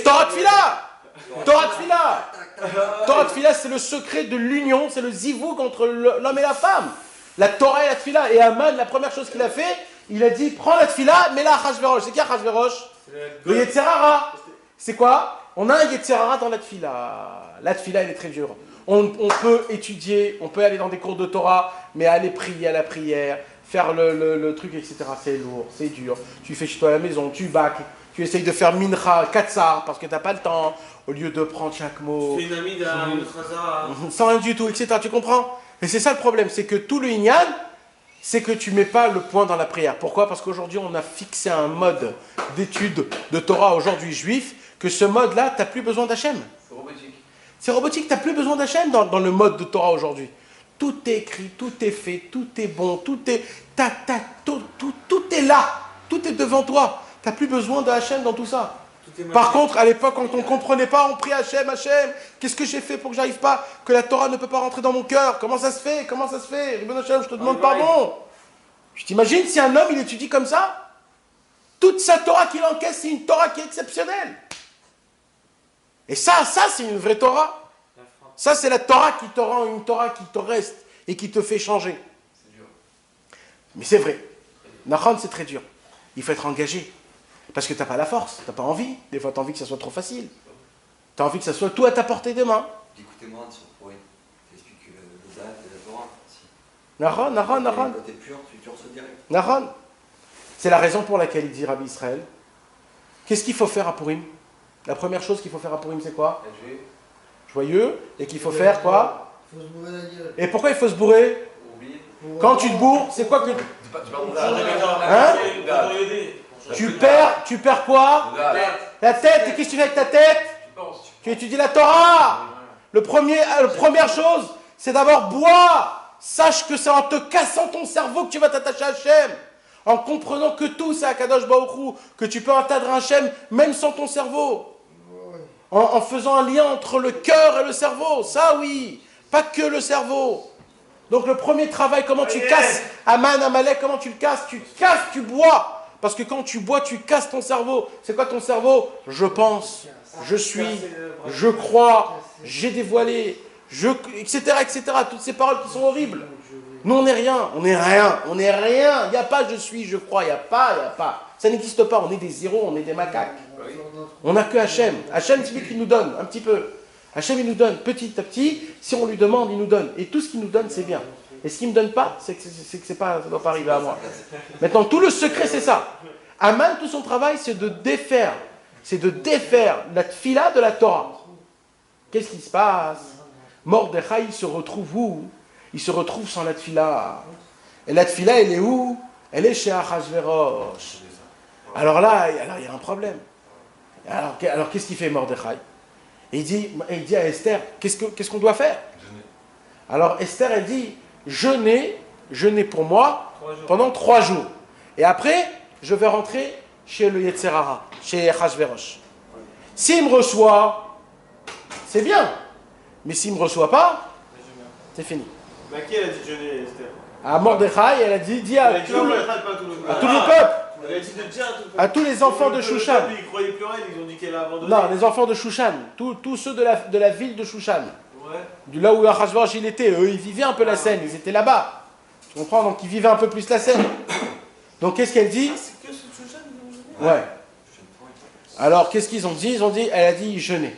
Torah Tfila. Torah Tfila. Torah Tfila, c'est le secret de l'union, c'est le zivouk entre l'homme et la femme. La Torah et la Tfila. Et Aman, la première chose qu'il a fait, il a dit, prends la Tfila, mets-la à Achashverosh. C'est qui Achashverosh? Le Yetzer Hara. C'est quoi? On a un Yetzer Hara dans la Tfila. La Tfila, elle est très dure. On peut étudier, on peut aller dans des cours de Torah, mais aller prier à la prière, faire le truc, etc. C'est lourd, c'est dur. Tu fais chez toi à la maison, tu bacs, tu essayes de faire mincha, katsar, parce que tu n'as pas le temps, au lieu de prendre chaque mot. Tu fais une amie sans rien du tout, etc. Tu comprends? Et c'est ça le problème, c'est que tout le inyan, c'est que tu ne mets pas le point dans la prière. Pourquoi? Parce qu'aujourd'hui, on a fixé un mode d'étude de Torah aujourd'hui juif, que ce mode-là, tu n'as plus besoin d'Hachem. C'est robotique. C'est robotique, tu n'as plus besoin d'Hachem dans le mode de Torah aujourd'hui. Tout est écrit, tout est fait, tout est bon, tout est là, tout est devant toi. Tu n'as plus besoin de Hachem dans tout ça. Par contre, à l'époque, quand on ne comprenait pas, on priait Hachem, Hachem, qu'est-ce que j'ai fait pour que j'arrive pas, que la Torah ne peut pas rentrer dans mon cœur? Comment ça se fait? Comment ça se fait? Ribon Hachem, je te demande pardon. Je t'imagine si un homme, il étudie comme ça, toute sa Torah qu'il encaisse, c'est une Torah qui est exceptionnelle. Et ça, c'est une vraie Torah. Ça, c'est la Torah qui te rend une Torah qui te reste et qui te fait changer. C'est dur. Mais c'est vrai. Nachon, c'est très dur. Il faut être engagé. Parce que tu n'as pas la force, tu n'as pas envie. Des fois, tu as envie que ça soit trop facile. Tu as envie que ça soit tout à ta portée de main. Écoutez-moi, sur Pourri, t'expliques le date de la Torah. Nachon. Quand t'es pur, tu reçois direct. Nachon. C'est la raison pour laquelle il dit Rabbi Israël. Qu'est-ce qu'il faut faire à Purim? La première chose qu'il faut faire à Purim, c'est quoi? Joyeux. Et qu'il faut faire quoi? Il faut se bourrer la gueule. Et pourquoi il faut se bourrer? Quand tu te bourres, c'est quoi que... Hein? Tu perds quoi? La tête. Et qu'est-ce que tu fais avec ta tête? Tu étudies la Torah. La première chose, c'est d'abord boire. Sache que c'est en te cassant ton cerveau que tu vas t'attacher à Hachem. En comprenant que tout c'est Akadosh Baruch Hu, que tu peux atteindre Hachem même sans ton cerveau. En faisant un lien entre le cœur et le cerveau. Ça oui, pas que le cerveau. Donc le premier travail, comment tu casses Aman, Amalek, comment tu le casses? Tu casses, tu bois. Parce que quand tu bois, tu casses ton cerveau. C'est quoi ton cerveau? Je pense, je suis, je crois, j'ai dévoilé, etc., etc. Toutes ces paroles qui sont horribles. Nous, on n'est rien, on n'est rien, on n'est rien. Il n'y a pas je suis, je crois, il n'y a pas. Ça n'existe pas, on est des zéros, on est des macaques. On n'a que Hachem. Hachem, c'est lui qui nous donne, un petit peu. Hachem, il nous donne petit à petit. Si on lui demande, il nous donne. Et tout ce qu'il nous donne, c'est bien. Et ce qu'il ne me donne pas, c'est que ça ne doit pas arriver à moi. Maintenant, tout le secret, c'est ça. Aman, tout son travail, c'est de défaire la tfila de la Torah. Qu'est-ce qui se passe? Mordechai, il se retrouve où? Il se retrouve sans la tfila. Et la tfila, elle est où? Elle est chez Achashverosh. Alors là, il y a un problème. Alors qu'est-ce qu'il fait Mordechai? Il dit à Esther, qu'est-ce qu'on doit faire? Alors Esther, elle dit, jeûner pour moi pendant 3 jours. Et après, je vais rentrer chez le Yetzer Hara, chez Achashverosh. S'il me reçoit, c'est bien. Mais s'il ne me reçoit pas, c'est fini. Mais à qui elle a dit de jeûner, Esther? À Mordechai, elle a dit à tout le peuple. Elle a dit de dire à tous les enfants de Shushan. Ils croyaient plus en elle, ils ont dit qu'elle a abandonné. Non, les enfants de Shushan, tous ceux de la ville de Shushan. Ouais. Du là où Achashverosh il était, eux ils vivaient un peu la scène, ils étaient là-bas. Tu comprends? Donc ils vivaient un peu plus la scène. Donc qu'est-ce qu'elle dit? C'est que ce Shushan, Ouais. Alors qu'est-ce qu'ils ont dit? Elle a dit jeûner.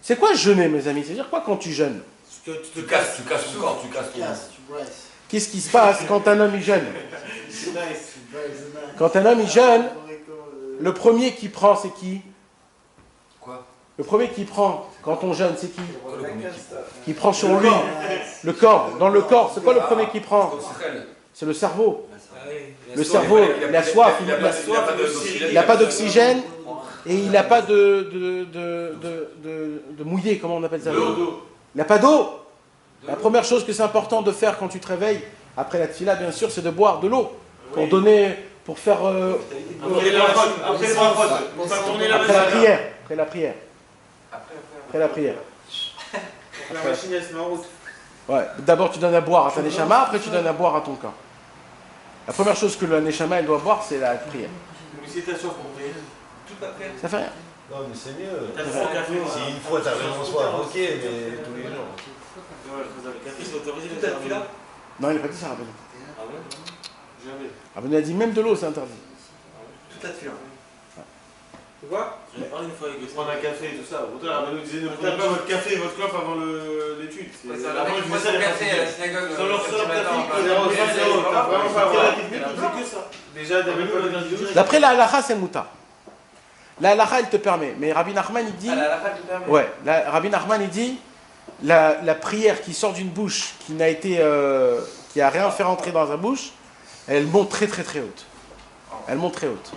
C'est quoi jeûner, mes amis? C'est-à-dire quoi quand tu jeûnes? Tu casses ton corps, tu casses ton corps. Qu'est-ce qui se passe quand un homme il jeûne? C'est nice. Quand un homme il jeûne, le premier qui prend, c'est qui? Quoi? Le premier qui prend quand on jeûne, c'est qui? Qui prend sur lui le corps. Dans le corps, c'est quoi le premier qui prend? C'est le cerveau. Le cerveau, il a soif, il n'a pas d'oxygène et il n'a pas de mouillé, comment on appelle ça? Il n'a pas d'eau. La première chose que c'est important de faire quand tu te réveilles, après la tfila, bien sûr, c'est de boire de l'eau. Pour donner, pour faire... Après la prière. Après la prière. La machine, elle se met en route. Ouais. D'abord, tu donnes à boire à ta neshama, après tu donnes à boire à ton corps. La première chose que la neshama, elle doit boire, c'est la prière. Mais si t'as soif pour prier, toute la prière. Ça fait rien. Non, mais c'est mieux. T'as fait un café, Si une fois t'as vraiment soif, ok, mais tous les jours. Ouais, le café, c'est autorisé. Tout à fait là. Non, il n'a pas dit ça, Rabbeinu. Ah ouais. Jamais. Rabbeinu a dit même de l'eau, c'est interdit. Tout à fait là. C'est quoi? J'avais parlé une fois avec Prendre un café et tout ça. Pourtant, on nous disait ne prenez pas votre café et votre clope avant l'étude. Avant, je faisais ça café à la synagogue. Sans leur café, t'as vraiment pas avoir que ça. Déjà, t'avais pas le D'après la halakha, c'est le mouta. La halakha, elle te permet. Mais Rabbi Nachman, il dit. Ah, la halakha te permet. Ouais, Rabbi Nachman, il dit la prière qui sort d'une bouche qui n'a été. Qui a rien fait rentrer dans sa bouche, elle monte très très très haute. Elle monte très haute.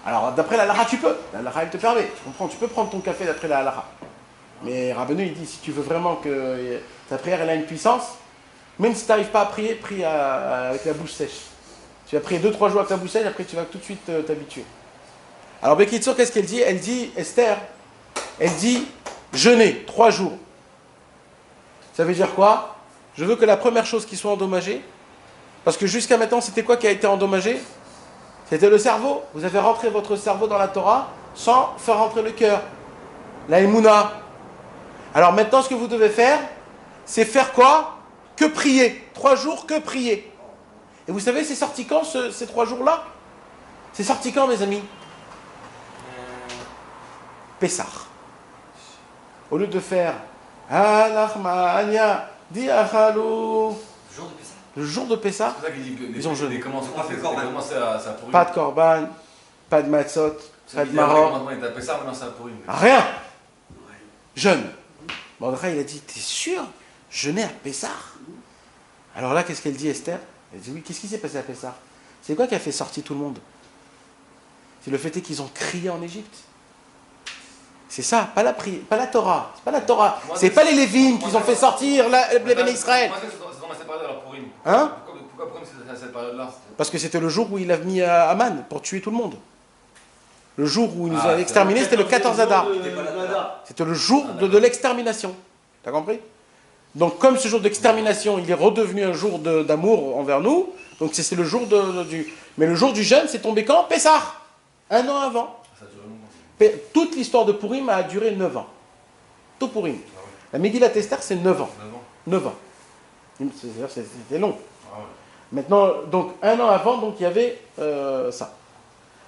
Alors, d'après la halakha, tu peux. La halakha, elle te permet. Tu comprends? Tu peux prendre ton café d'après la halakha. Mais Rabbeinu, il dit si tu veux vraiment que ta prière elle a une puissance, même si tu n'arrives pas à prier, prie avec la bouche sèche. Tu vas prier 2-3 jours avec la bouche sèche, après tu vas tout de suite t'habituer. Alors, Bekitsour, qu'est-ce qu'elle dit? Elle dit, Esther, elle dit jeûner 3 jours. Ça veut dire quoi? Je veux que la première chose qui soit endommagée, parce que jusqu'à maintenant, c'était quoi qui a été endommagé? C'était le cerveau. Vous avez rentré votre cerveau dans la Torah sans faire rentrer le cœur. La Emouna. Alors maintenant, ce que vous devez faire, c'est faire quoi? Que prier. 3 jours, que prier. Et vous savez, c'est sorti quand ces 3 jours-là? C'est sorti quand, mes amis? Pessah. Au lieu de faire Alachmania, Diachalou. Jour de Pessah. Le jour de Pessah, C'est pour ça qu'il dit que ils ont jeûné. commencé à pourrir. Pas de korban, pas de matzot, pas de maror. Maintenant, il tapait ça, maintenant ça a pourri. Rien. Jeûne. Mordechai, il a dit, t'es sûr? Jeûner à Pessah? Alors là, qu'est-ce qu'elle dit, Esther? Elle dit, oui, qu'est-ce qui s'est passé à Pessah? C'est quoi qui a fait sortir tout le monde? C'est le fait qu'ils ont crié en Égypte. C'est ça, pas la Torah. C'est pas la Torah. C'est pas les Lévines qui ont fait sortir les Béné Israël. Moi, c'est dans cette période alors pourri. Hein? Pourquoi pourri c'est cette période-là? Parce que c'était le jour où il a mis Aman pour tuer tout le monde. Le jour où il nous a exterminés, c'était le 14 Adar. C'était le jour de l'extermination. T'as compris? Donc comme ce jour d'extermination, il est redevenu un jour d'amour envers nous, donc c'est le jour du... Mais le jour du jeûne, c'est tombé quand? Pessah. 1 an avant. Ça dure longtemps. Toute l'histoire de Purim a duré 9 ans. Tout Purim. La Megillat Esther, c'est 9 ans. 9 ans. C'est-à-dire, c'était long. Ah ouais. Maintenant, donc 1 an avant, donc il y avait ça.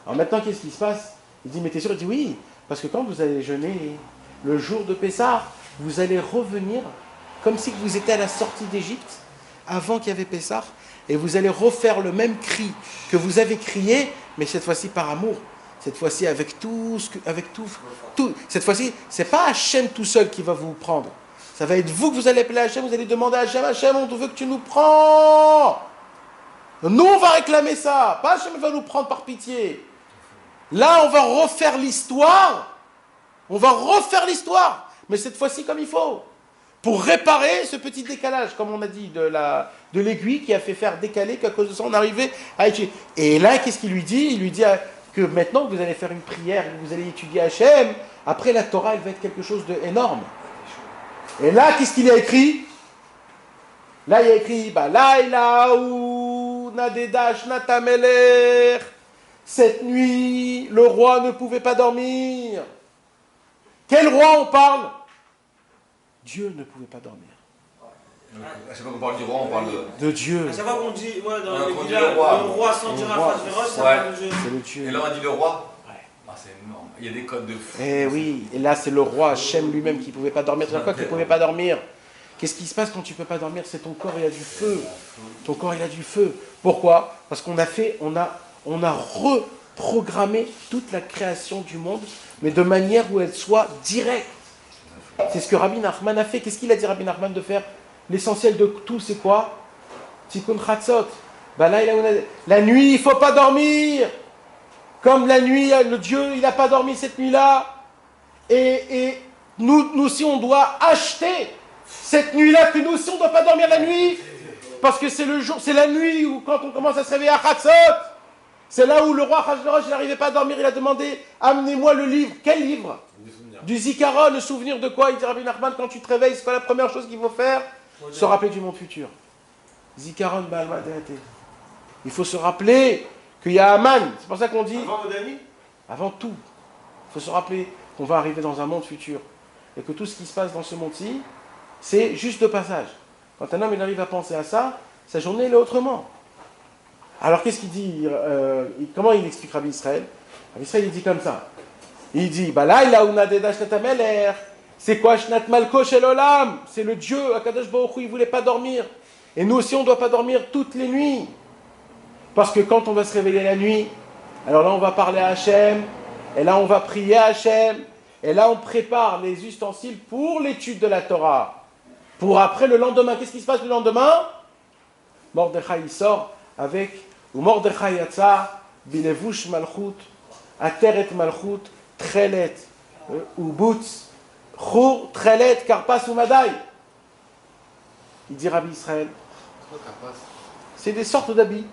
Alors maintenant, qu'est-ce qui se passe? Il dit, mais t'es sûr? Il dit, oui, parce que quand vous allez jeûner le jour de Pessah, vous allez revenir comme si vous étiez à la sortie d'Égypte, avant qu'il y avait Pessah, et vous allez refaire le même cri que vous avez crié, mais cette fois-ci par amour. Cette fois-ci avec tout, cette fois-ci, c'est pas Hachem tout seul qui va vous prendre. Ça va être vous que vous allez appeler Hachem, vous allez demander à Hachem, Hachem, on veut que tu nous prends. Nous, on va réclamer ça. Pas Hachem va nous prendre par pitié. Là, on va refaire l'histoire. On va refaire l'histoire. Mais cette fois-ci comme il faut. Pour réparer ce petit décalage, comme on a dit, de l'aiguille qui a fait faire décaler, qu'à cause de ça, on arrivait à étudier. Et là, qu'est-ce qu'il lui dit? Il lui dit que maintenant que vous allez faire une prière, que vous allez étudier Hachem, après la Torah, elle va être quelque chose d'énorme. Et là, qu'est-ce qu'il a écrit? Là, il a écrit, Laïla ou Nadedash Natameler. Cette nuit, le roi ne pouvait pas dormir. Quel roi on parle? Dieu ne pouvait pas dormir. À chaque fois qu'on parle du roi, on parle de Dieu. À chaque fois qu'on dit, ouais, dans on le dit Megillah, le roi. le roi sans dire la phrase féroce, ça Ouais. parle de Dieu. C'est le Dieu. Et là, on a dit le roi. Ouais. Ah, c'est énorme. Il y a des codes de fou. Eh oui, et là c'est le roi Hachem lui-même qui ne pouvait pas dormir. C'est quoi qu'il ne pouvait pas dormir? Qu'est-ce qui se passe quand tu ne peux pas dormir? C'est ton corps, il a du feu. Ton corps, il a du feu. Pourquoi? Parce qu'on a reprogrammé toute la création du monde, mais de manière où elle soit directe. C'est ce que Rabbi Nachman a fait. Qu'est-ce qu'il a dit Rabbi Nachman de faire? L'essentiel de tout, c'est quoi? Tikkun Chatzot. La nuit, il ne faut pas dormir. Comme la nuit, le Dieu, il n'a pas dormi cette nuit-là. Et nous aussi, on doit acheter cette nuit-là, que nous aussi, on ne doit pas dormir la nuit. Parce que c'est le jour, c'est la nuit où, quand on commence à se réveiller à Chatzot, c'est là où le roi Achashverosh, il n'arrivait pas à dormir. Il a demandé, amenez-moi le livre. Quel livre? Du Zikaron, le souvenir de quoi? Il dit Rabbi Nachman, quand tu te réveilles, c'est quoi la première chose qu'il faut faire? Se rappeler du monde futur. Zikaron Ba'alma Deate. Il faut se rappeler qu'il y a Aman. C'est pour ça qu'on dit. Avant Modani? Avant tout. faut se rappeler qu'on va arriver dans un monde futur. Et que tout ce qui se passe dans ce monde-ci, c'est juste de passage. Quand un homme il arrive à penser à ça, sa journée elle est autrement. Alors qu'est-ce qu'il dit comment il explique Rabbi Israël? Rabbi Israël il dit comme ça. Il dit, c'est quoi Shnat Malko Shel Olam? C'est le Dieu, Akadosh Baruch Hu, il ne voulait pas dormir. Et nous aussi on ne doit pas dormir toutes les nuits. Parce que quand on va se réveiller la nuit, alors là on va parler à Hachem, et là on va prier à Hachem, et là on prépare les ustensiles pour l'étude de la Torah. Pour après le lendemain, qu'est-ce qui se passe le lendemain? Mordechai il sort avec, ou Mordechai yatsa, bilevush malchut, ateret malchut, trelet, ou butz, chur, trelet, karpas ou madai. Il dit Rabbi Israël, c'est des sortes d'habits.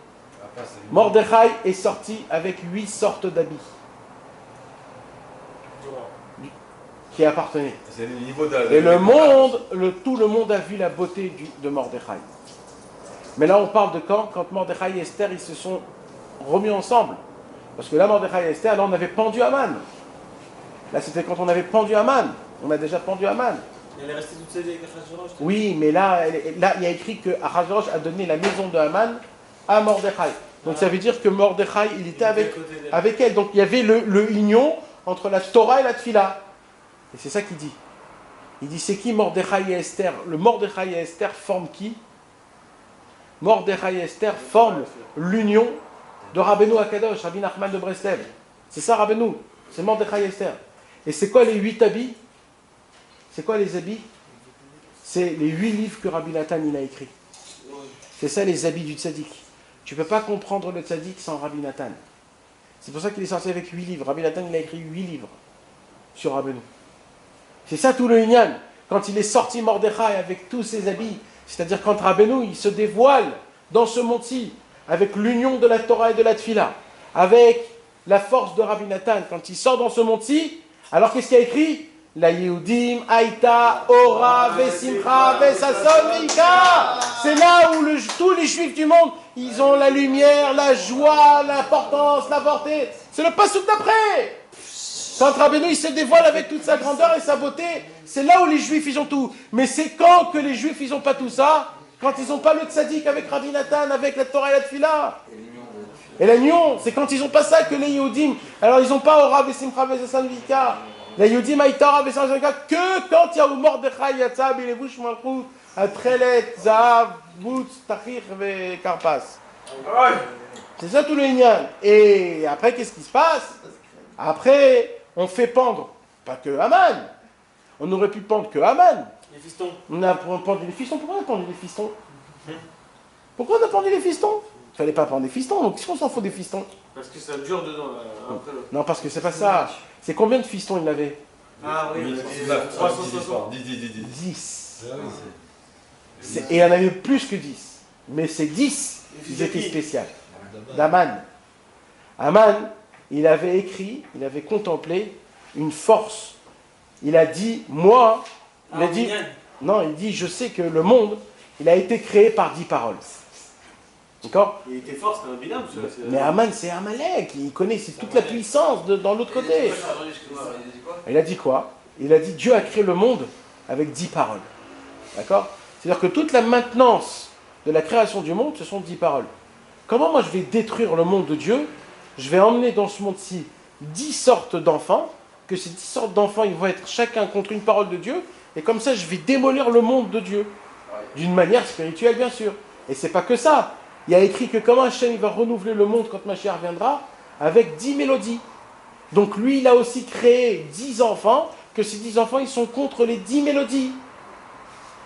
Mordechai est sorti avec 8 sortes d'habits qui appartenaient. C'est le niveau de... Et le monde, tout le monde a vu la beauté de Mordechai. Mais là on parle de quand Mordechai et Esther ils se sont remis ensemble. Parce que là Mordechai et Esther, là on avait pendu Haman. Là c'était quand on avait pendu Haman. On a déjà pendu Haman. Elle est restée toute sa vie avec Achashverosh. Oui, mais là il y a écrit que Achashverosh a donné la maison de Haman à Mordechai. Donc ça veut dire que Mordechai, il était avec elle. Donc il y avait le union entre la Torah et la Tfila. Et c'est ça qu'il dit. Il dit, c'est qui Mordechai et Esther? Le Mordechai et Esther forment qui? Mordechai et Esther forment l'union de Rabbeinu Akadosh, Rabbi Nachman de Breslev. C'est ça Rabbeinu, c'est Mordechai et Esther. Et c'est quoi les 8 habits? C'est quoi les habits? C'est les 8 livres que Rabbi Nathan il a écrits. C'est ça les habits du tzaddik. Tu ne peux pas comprendre le tzaddik sans Rabbi Nathan. C'est pour ça qu'il est sorti avec 8 livres. Rabbi Nathan il a écrit 8 livres sur Rabbeinu. C'est ça tout le Inyan. Quand il est sorti Mordechai avec tous ses habits, c'est-à-dire quand Rabbeinu il se dévoile dans ce monde-ci, avec l'union de la Torah et de la Tfila, avec la force de Rabbi Nathan, quand il sort dans ce monde-ci, alors qu'est-ce qu'il y a écrit? La Yehudim, Aïta, Ora, Vesimcha, Vesason, Veika. C'est là où tous les juifs du monde, ils ont la lumière, la joie, l'importance, la portée. C'est le passouk d'après. Quand Rabbeinu il se dévoile avec toute sa grandeur et sa beauté, c'est là où les juifs ils ont tout. Mais c'est quand que les juifs ils n'ont pas tout ça? Quand ils n'ont pas le tzaddik avec Rabbi Nathan, avec la Torah et la Tfila. Et l'union, c'est quand ils n'ont pas ça que les Yehudim. Alors ils n'ont pas Ora, Vesimcha, Vesason, Veika. Les Yehudim, Aïta, Ora, Vesimcha, Veika, que quand il y a eu Mordechai, Yatsa, Bilevush, Malchut, Atrelet, Zahav, Butz, Tachir, et Karpas. C'est ça tout le Inyan. Et après, qu'est-ce qui se passe? Après, on fait pendre, pas que Haman. On aurait pu pendre que Haman. Les fistons. On a pendu les fistons. Pourquoi on a pendu les fistons? Pourquoi on a pendu les fistons? Il fallait pas pendre les fistons, donc qu'est-ce qu'on s'en fout des fistons? Parce que ça dure dedans, après l'autre. Non, parce que c'est pas ça. C'est combien de fistons il avait? Ah oui, 10. Et il y en avait plus que 10. Mais ces 10, ils étaient spéciaux. D'Aman. Aman, il avait écrit, il avait contemplé une force. Il a dit, moi, il a dit, non, il dit, je sais que le monde, il a été créé par 10 paroles. D'accord? Il était fort, c'était un binôme. Mais Aman, c'est Amalek, il connaît c'est toute la puissance dans l'autre côté. Il a dit quoi? Il a dit, Dieu a créé le monde avec 10 paroles. D'accord? C'est-à-dire que toute la maintenance de la création du monde, ce sont 10 paroles. Comment moi je vais détruire le monde de Dieu? Je vais emmener dans ce monde-ci 10 sortes d'enfants, que ces 10 sortes d'enfants, ils vont être chacun contre une parole de Dieu, et comme ça je vais démolir le monde de Dieu. D'une manière spirituelle, bien sûr. Et c'est pas que ça. Il y a écrit que comment Hachem va renouveler le monde quand Mashiach viendra, avec 10 mélodies. Donc lui, il a aussi créé 10 enfants, que ces 10 enfants, ils sont contre les 10 mélodies.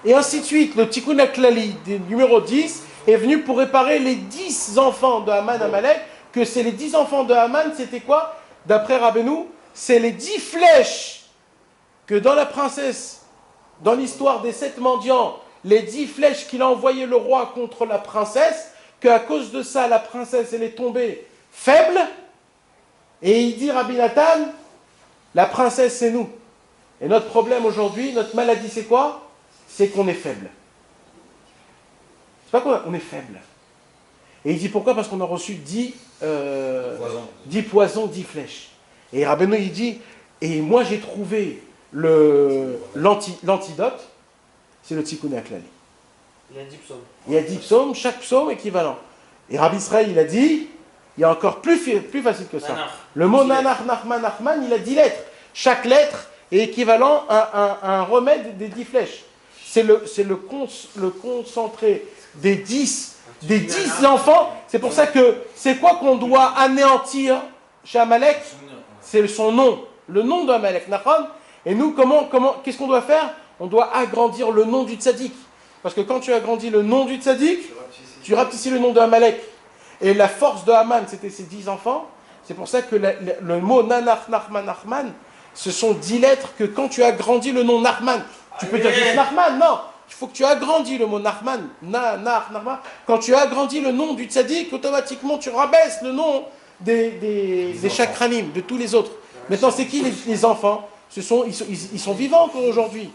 Et ainsi de suite. Le Tikkun HaKlali, numéro 10, est venu pour réparer les 10 enfants de Haman Amalek, que c'est les 10 enfants de Haman, c'était quoi? D'après Rabbeinu, c'est les 10 flèches que dans la princesse, dans l'histoire des 7 mendiants, les 10 flèches qu'il a envoyé le roi contre la princesse, qu'à cause de ça, la princesse, elle est tombée faible, et il dit, Rabbi Nathan, la princesse, c'est nous. Et notre problème aujourd'hui, notre maladie, c'est quoi? C'est qu'on est faible. C'est pas quoi, on est faible. Et il dit pourquoi? Parce qu'on a reçu 10 poisons, 10 flèches. Et Rabbeinu, il dit, Et moi, j'ai trouvé l'antidote, c'est le Tikkun HaKlali. Il y a 10 psaumes. Il y a 10 psaumes, chaque psaume équivalent. Et Rabbi Israël, il a dit, il y a encore plus facile que ça. Le mot Nanach, Nachman, Nachman, il a 10 lettres. Chaque lettre est équivalent à un remède des 10 flèches. C'est le concentré des 10 enfants. C'est pour ça que c'est quoi qu'on doit anéantir chez Amalek? C'est son nom, le nom d'Amalek, Nachon. Et nous, qu'est-ce qu'on doit faire? On doit agrandir le nom du tzaddik. Parce que quand tu agrandis le nom du tzaddik, tu rapetissis le nom de Amalek. Et la force de Haman, c'était ses 10 enfants. C'est pour ça que le mot Nanach, Nachman, Nachman, ce sont 10 lettres que quand tu agrandis le nom Nachman, tu peux dire juste Nachman, non. Il faut que tu agrandis le mot Nachman, Nachman. Quand tu agrandis le nom du tzaddik, automatiquement tu rabaisses le nom des chakranim, de tous les autres. Maintenant, c'est qui les enfants? Ils sont vivants encore aujourd'hui.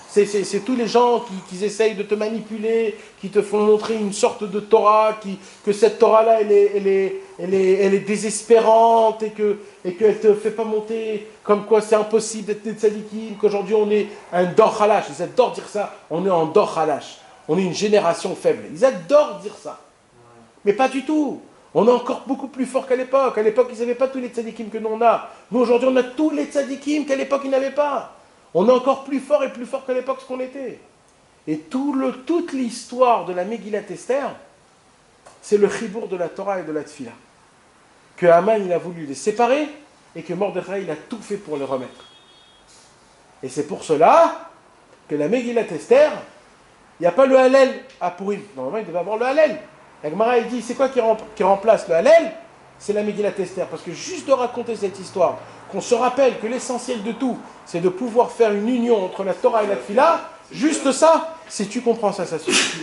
C'est tous les gens qui essayent de te manipuler, qui te font montrer une sorte de Torah, que cette Torah-là, elle est désespérante et qu'elle ne te fait pas monter, comme quoi c'est impossible d'être des tzadikim, qu'aujourd'hui on est un dor halash. Ils adorent dire ça, on est en dor halash. On est une génération faible. Ils adorent dire ça. Mais pas du tout. On est encore beaucoup plus fort qu'à l'époque. À l'époque, ils n'avaient pas tous les tzadikim que nous on a. Nous, aujourd'hui, on a tous les tzadikim qu'à l'époque, ils n'avaient pas. On est encore plus fort qu'à l'époque ce qu'on était. Et toute l'histoire de la Megillat Esther, c'est le chibour de la Torah et de la Tfila. Que Haman, il a voulu les séparer et que Mordechai, il a tout fait pour les remettre. Et c'est pour cela que la Megillat Esther, il n'y a pas le Hallel à Purim. Normalement, il devait avoir le Hallel. La Gemara, il dit, c'est quoi qui remplace le Hallel? C'est la Megillat Esther. Parce que juste de raconter cette histoire, qu'on se rappelle que l'essentiel de tout, c'est de pouvoir faire une union entre la Torah et la Tfila, juste ça, si tu comprends ça, ça suffit.